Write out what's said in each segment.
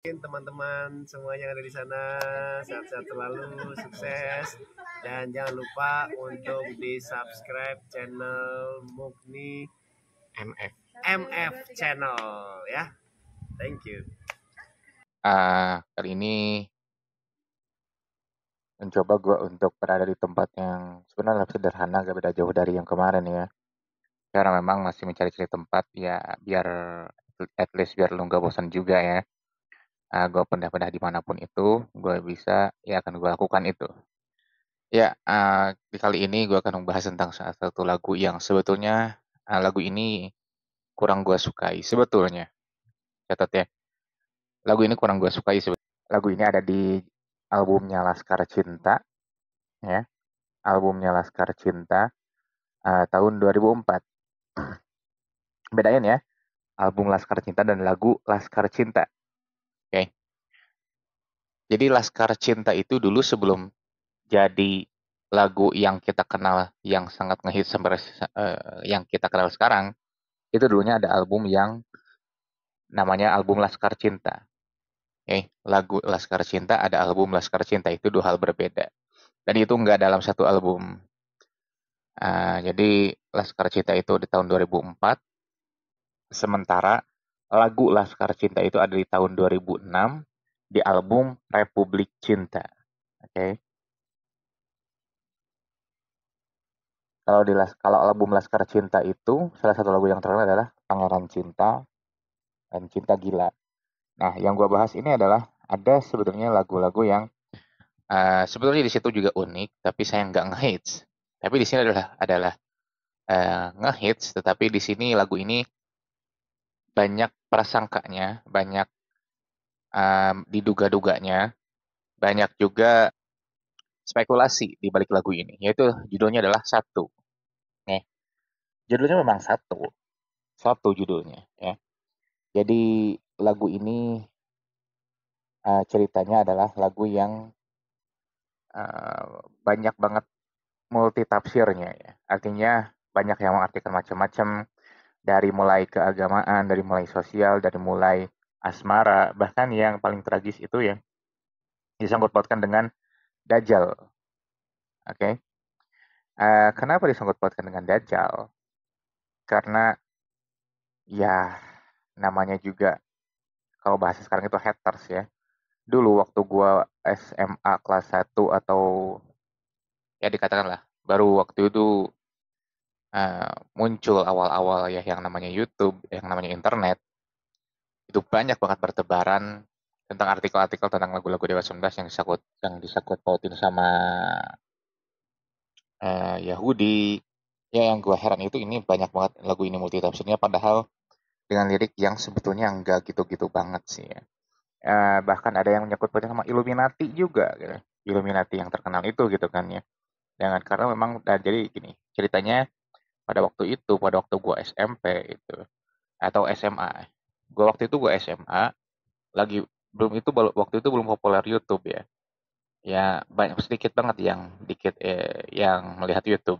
teman-teman semuanya yang ada di sana, sehat-sehat selalu, sukses, dan jangan lupa untuk di subscribe channel Mukni MF channel ya. Thank you. Kali ini mencoba gue untuk berada di tempat yang sebenarnya lebih sederhana, gak beda jauh dari yang kemarin ya. Karena memang masih mencari-cari tempat ya biar at least biar lu gak bosan juga ya. Gue pindah-pindah dimanapun itu, gue bisa ya akan gue lakukan itu. Ya, di kali ini gue akan membahas tentang salah satu lagu yang sebetulnya lagu ini kurang gue sukai sebetulnya. Catat ya, lagu ini kurang gue sukai sebetulnya. Lagu ini ada di albumnya Laskar Cinta ya. Albumnya Laskar Cinta tahun 2004. Bedain ya, album Laskar Cinta dan lagu Laskar Cinta. Oke. Jadi Laskar Cinta itu dulu sebelum jadi lagu yang kita kenal yang sangat ngehits sampai yang kita kenal sekarang, itu dulunya ada album yang namanya album Laskar Cinta. Oke, lagu Laskar Cinta ada album Laskar Cinta, itu dua hal berbeda. Dan itu nggak dalam satu album. Jadi Laskar Cinta itu di tahun 2004, sementara lagu Laskar Cinta itu ada di tahun 2006 di album Republik Cinta. Oke. Kalau album Laskar Cinta itu salah satu lagu yang terkenal adalah Pangeran Cinta dan Cinta Gila. Nah, yang gue bahas ini adalah ada sebetulnya lagu-lagu yang sebetulnya di situ juga unik, tapi saya nggak ngehits. Tapi di sini adalah ngehits, tetapi di sini lagu ini banyak prasangkanya, banyak diduga-duganya, banyak juga spekulasi di balik lagu ini, yaitu judulnya adalah Satu. Nih, judulnya memang Satu, Satu judulnya ya. Jadi lagu ini ceritanya adalah lagu yang banyak banget multi tafsirnya ya. Artinya banyak yang mengartikan macam-macam, dari mulai keagamaan, dari mulai sosial, dari mulai asmara, bahkan yang paling tragis itu ya disangkut pautkan dengan Dajjal. Oke. Kenapa disangkut pautkan dengan Dajjal? Karena ya namanya juga kalau bahasa sekarang itu haters ya. Dulu waktu gua SMA kelas 1 atau ya dikatakanlah baru waktu itu muncul awal-awal ya yang namanya YouTube, yang namanya internet, itu banyak banget bertebaran tentang artikel-artikel tentang lagu-lagu Dewa 19 yang disangkut pautin sama Yahudi. Ya yang gue heran itu ini banyak banget lagu ini multitafsirnya, padahal dengan lirik yang sebetulnya enggak gitu-gitu banget sih ya. Bahkan ada yang menyangkut pautin sama Illuminati juga gitu. Illuminati yang terkenal itu gitu kan ya. Jangan karena memang jadi gini, ceritanya pada waktu gue SMP itu atau SMA. Waktu itu gue SMA, lagi waktu itu belum populer YouTube ya. Ya banyak sedikit banget yang melihat YouTube.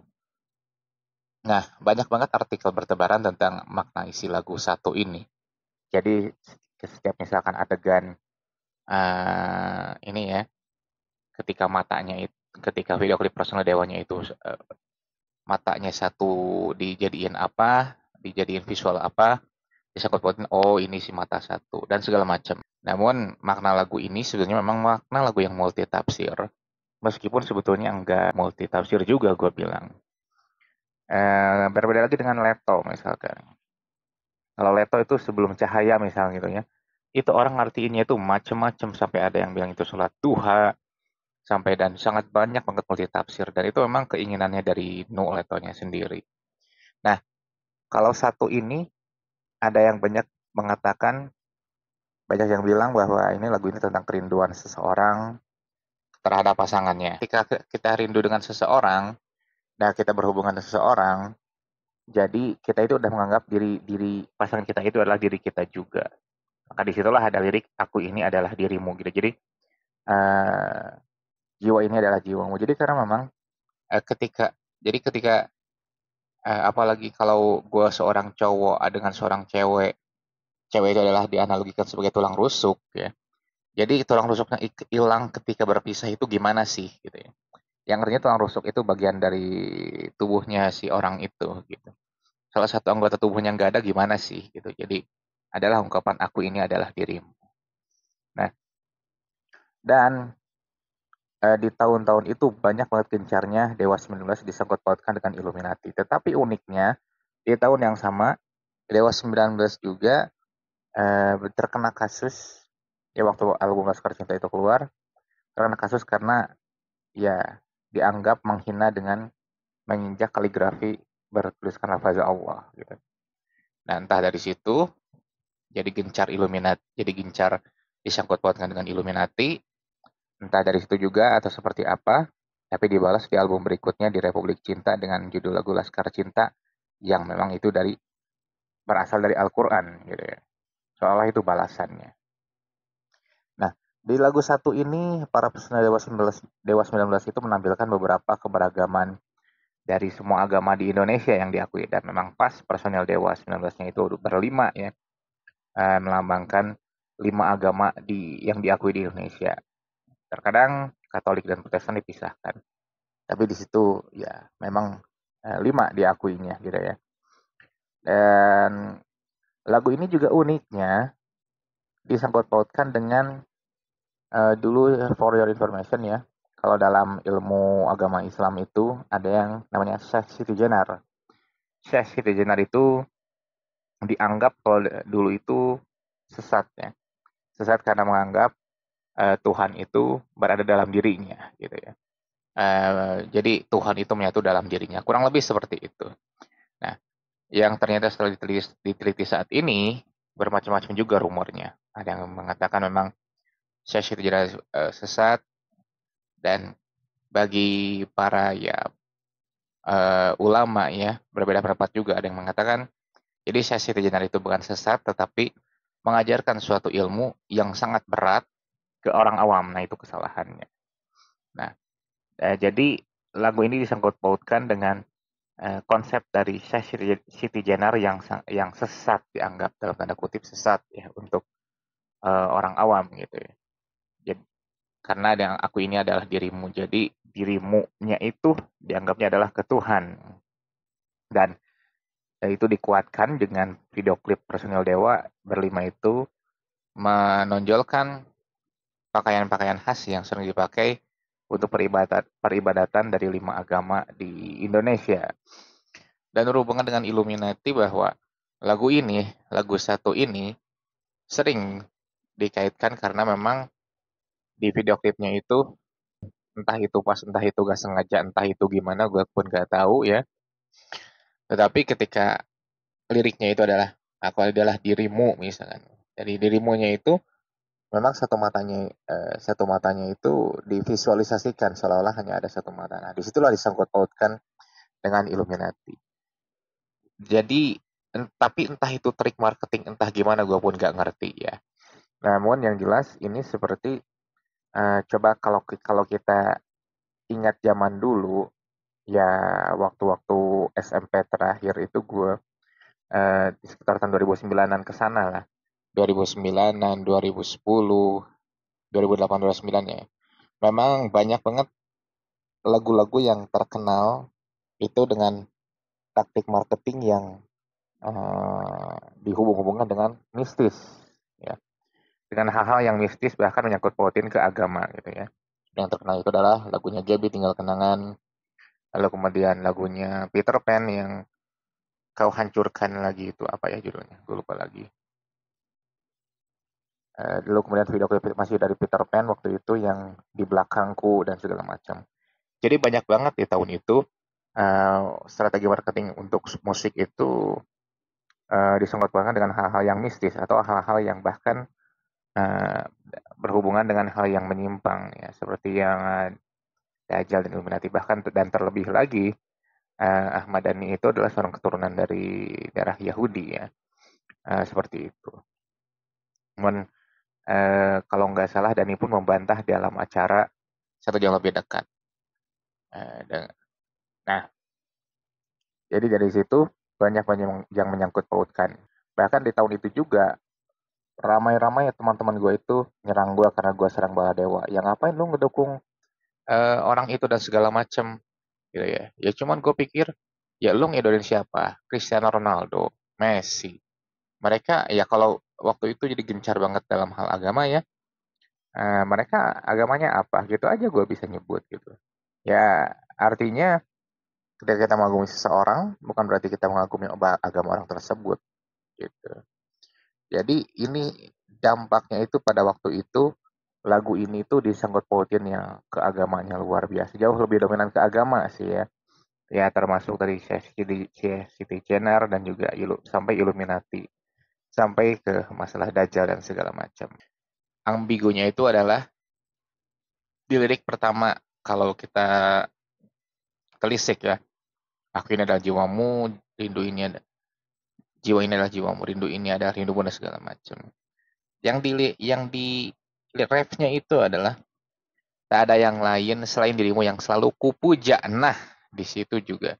Nah, banyak banget artikel bertebaran tentang makna isi lagu Satu ini. Jadi setiap misalkan adegan ini ya, ketika video klip personal Dewanya itu matanya satu dijadiin apa, dijadiin visual apa, disangkut pautin, oh ini si mata satu dan segala macam. Namun makna lagu ini sebenarnya memang makna lagu yang multi tafsir, meskipun sebetulnya enggak multi tafsir juga gue bilang. Berbeda lagi dengan Leto misalkan. Kalau Leto itu sebelum cahaya misalnya gitu ya, itu orang ngertiinnya itu macem-macem, sampai ada yang bilang itu sholat duha, sampai dan sangat banyak banget multi tafsir, dan itu memang keinginannya dari Nu Letonya sendiri. Nah, kalau Satu ini ada yang banyak yang bilang bahwa ini lagu ini tentang kerinduan seseorang terhadap pasangannya. Ketika kita rindu dengan seseorang, nah kita berhubungan dengan seseorang, jadi kita itu udah menganggap diri diri pasangan kita itu adalah diri kita juga. Maka disitulah ada lirik aku ini adalah dirimu gitu. Jadi uh, jiwa ini adalah jiwamu. Jadi karena memang ketika apalagi kalau gue seorang cowok dengan seorang cewek, cewek itu adalah dianalogikan sebagai tulang rusuk ya. Jadi tulang rusuknya hilang ketika berpisah itu gimana sih gitu ya. Yang artinya tulang rusuk itu bagian dari tubuhnya si orang itu gitu. Salah satu anggota tubuhnya nggak ada gimana sih gitu. Jadi adalah ungkapan aku ini adalah dirimu. Nah, dan di tahun-tahun itu banyak banget gencarnya Dewa 19 disangkut pautkan dengan Illuminati. Tetapi uniknya di tahun yang sama Dewa 19 juga terkena kasus ya waktu album Laskar Cinta itu keluar terkena kasus karena ya dianggap menghina dengan menginjak kaligrafi bertuliskan lafaz Allah gitu. Nah, entah dari situ jadi gencar Illuminati, jadi gencar disangkut pautkan dengan Illuminati, entah dari situ juga atau seperti apa, tapi dibalas di album berikutnya di Republik Cinta dengan judul lagu Laskar Cinta yang memang itu berasal dari Al-Qur'an gitu ya. Seolah itu balasannya. Nah, di lagu satu ini para personel Dewa 19 itu menampilkan beberapa keberagaman dari semua agama di Indonesia yang diakui dan memang pas personel Dewa 19-nya itu berlima ya, melambangkan 5 agama yang diakui di Indonesia. Terkadang Katolik dan Protestan dipisahkan. Tapi di situ ya memang 5 diakuinya gitu ya. Dan lagu ini juga uniknya disangkut pautkan dengan dulu for your information ya, kalau dalam ilmu agama Islam itu ada yang namanya Syekh Siti Jenar. Syekh Siti Jenar itu dianggap kalau dulu itu sesat ya. Sesat karena menganggap Tuhan itu berada dalam dirinya gitu ya. Jadi Tuhan itu menyatu dalam dirinya. Kurang lebih seperti itu. Nah, yang ternyata setelah diteliti saat ini bermacam-macam juga rumornya. Ada yang mengatakan memang Syekh Siti Jenar sesat dan bagi para ya ulama ya berbeda pendapat juga. Ada yang mengatakan jadi Syekh Siti Jenar itu bukan sesat tetapi mengajarkan suatu ilmu yang sangat berat ke orang awam. Nah, itu kesalahannya. Nah, jadi lagu ini disangkut pautkan dengan konsep dari Syekh Siti Jenar yang sesat, dianggap dalam tanda kutip sesat ya untuk orang awam gitu ya. Jadi, karena yang aku ini adalah dirimu. Jadi dirimunya itu dianggapnya adalah ke Tuhan. Dan itu dikuatkan dengan video klip personil Dewa berlima itu menonjolkan pakaian-pakaian khas yang sering dipakai untuk peribadatan dari 5 agama di Indonesia. Dan berhubungan dengan Illuminati bahwa lagu satu ini sering dikaitkan karena memang di video klipnya itu entah itu pas, entah itu gak sengaja, entah itu gimana, gue pun gak tahu ya. Tetapi ketika liriknya itu adalah aku adalah dirimu misalkan. Jadi dirimunya itu memang satu matanya itu divisualisasikan seolah-olah hanya ada satu mata. Nah, disitulah disangkut pautkan dengan Illuminati. Jadi tapi entah itu trik marketing entah gimana gue pun gak ngerti ya. Namun yang jelas ini seperti coba kalau kita ingat zaman dulu ya waktu-waktu SMP terakhir itu gue di sekitar tahun 2009-an ke sana lah. 2009-an, 2010, 2008, 2009 ya. Memang banyak banget lagu-lagu yang terkenal itu dengan taktik marketing yang dihubung-hubungkan dengan mistis ya. Dengan hal-hal yang mistis bahkan menyangkut pautin ke agama gitu ya. Yang terkenal itu adalah lagunya Gaby Tinggal Kenangan, lalu kemudian lagunya Peter Pan yang Kau Hancurkan Lagi itu apa ya judulnya? Gue lupa lagi. Dulu kemudian video klip masih dari Peter Pan waktu itu yang Di Belakangku dan segala macam. Jadi banyak banget di tahun itu strategi marketing untuk musik itu disangkut pautkan dengan hal-hal yang mistis atau hal-hal yang bahkan uh, berhubungan dengan hal yang menyimpang ya seperti yang Dajjal dan Illuminati bahkan dan terlebih lagi Ahmad Dhani itu adalah seorang keturunan dari daerah Yahudi ya seperti itu. Namun kalau nggak salah Dhani pun membantah dalam acara Satu Jam Lebih Dekat. Nah, jadi dari situ banyak yang menyangkut pautkan. Bahkan di tahun itu juga ramai-ramai teman-teman gue itu nyerang gue karena gue serang Baladewa. Yang ngapain lu ngedukung orang itu dan segala macem gitu ya. Ya cuman gue pikir ya lu ngidolain siapa? Cristiano Ronaldo, Messi. Mereka ya kalau waktu itu jadi gencar banget dalam hal agama ya. Mereka agamanya apa? Gitu aja gue bisa nyebut gitu. Ya artinya ketika kita mengagumi seseorang bukan berarti kita mengagumi agama orang tersebut gitu. Jadi ini dampaknya itu pada waktu itu lagu ini tuh disangkut pautin yang keagamaannya luar biasa. Jauh lebih dominan ke agama sih ya. Ya termasuk dari Siti Jenner dan juga sampai Illuminati. Sampai ke masalah Dajjal dan segala macam. Ambigunya itu adalah di lirik pertama kalau kita telisik ya. Aku ini adalah jiwamu, rindu ini ada jiwa ini adalah jiwamu, rindu ini adalah rindumu dan segala macam. Yang di refnya itu adalah tak ada yang lain selain dirimu yang selalu kupuja. Nah, di situ juga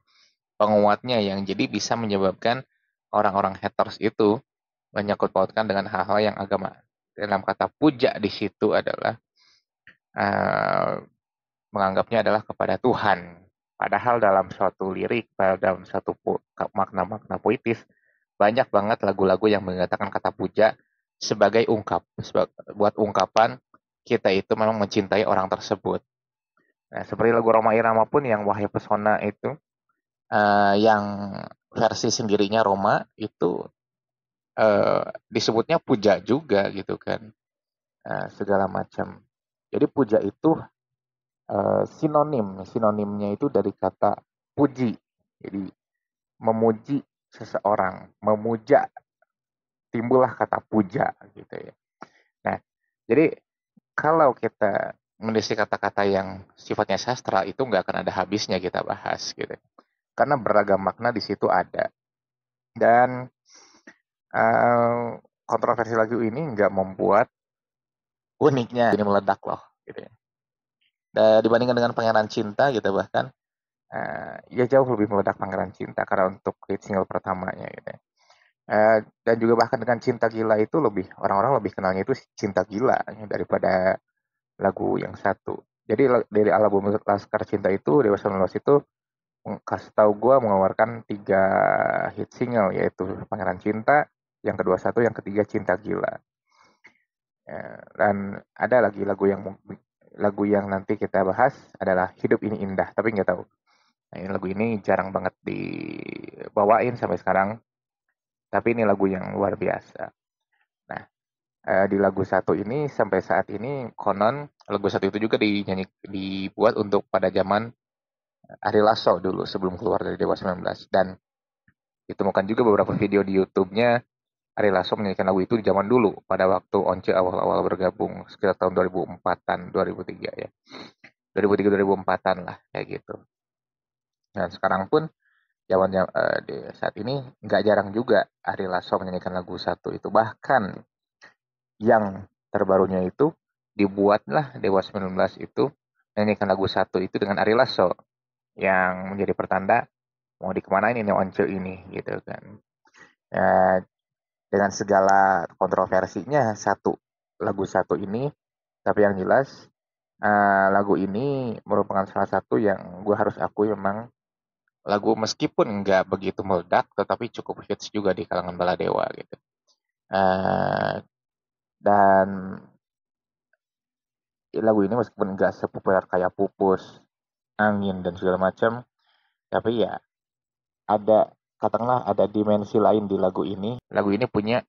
penguatnya yang jadi bisa menyebabkan orang-orang haters itu menyangkut pautkan dengan hal-hal yang agama. Dalam kata puja di situ adalah uh, menganggapnya adalah kepada Tuhan. Padahal dalam suatu lirik, dalam satu makna-makna puitis, banyak banget lagu-lagu yang mengatakan kata puja sebagai buat ungkapan kita itu memang mencintai orang tersebut. Nah, seperti lagu Roma Irama pun yang Wahai Pesona itu, yang versi sendirinya Roma itu disebutnya puja juga gitu kan, segala macam. Jadi puja itu sinonimnya itu dari kata puji. Jadi memuji seseorang, memuja, timbullah kata puja gitu ya. Nah, jadi kalau kita mengisi kata-kata yang sifatnya sastra itu nggak akan ada habisnya kita bahas gitu. Karena beragam makna di situ ada. Dan kontroversi lagu ini nggak membuat uniknya ini meledak loh gitu ya. Dan dibandingkan dengan Pangeran Cinta gitu bahkan ya jauh lebih meledak Pangeran Cinta karena untuk hit single pertamanya gitu ya. Dan juga bahkan dengan Cinta Gila itu orang-orang lebih kenalnya itu Cinta Gila ya, daripada lagu yang satu. Jadi dari album Laskar Cinta itu Dewa 19 itu kasih tahu gue mengeluarkan 3 hit single yaitu Pangeran Cinta, yang kedua satu, yang ketiga Cinta Gila. Dan ada lagi lagu yang nanti kita bahas adalah Hidup Ini Indah, tapi nggak tahu. Nah, ini lagu ini jarang banget dibawain sampai sekarang, tapi ini lagu yang luar biasa. Nah, di lagu satu ini sampai saat ini konon lagu satu itu juga dibuat untuk pada zaman Ari Lasso dulu sebelum keluar dari Dewa 19 dan ditemukan juga beberapa video di YouTube-nya Ari Lasso menyanyikan lagu itu di zaman dulu pada waktu Once awal-awal bergabung sekitar tahun 2004-an, 2003 ya. 2003-2004-an lah kayak gitu. Dan sekarang pun di saat ini nggak jarang juga Ari Lasso menyanyikan lagu satu itu. Bahkan yang terbarunya itu dibuatlah Dewa 19 itu menyanyikan lagu satu itu dengan Ari Lasso yang menjadi pertanda mau dikemanain ini Once ini gitu kan. Ya, dengan segala kontroversinya lagu satu ini, tapi yang jelas lagu ini merupakan salah satu yang gue harus akui memang lagu meskipun nggak begitu meledak tetapi cukup hits juga di kalangan baladewa gitu. Dan lagu ini meskipun nggak sepopuler kayak Pupus, Angin dan segala macam, tapi ya katakanlah ada dimensi lain di lagu ini. Lagu ini punya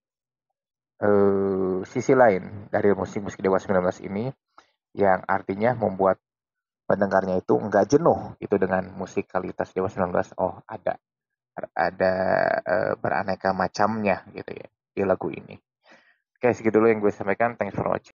sisi lain dari musik-musik Dewa 19 ini yang artinya membuat pendengarnya itu nggak jenuh itu dengan musikalitas Dewa 19. Oh, ada beraneka macamnya gitu ya di lagu ini. Oke, segitu dulu yang gue sampaikan. Thanks for watching.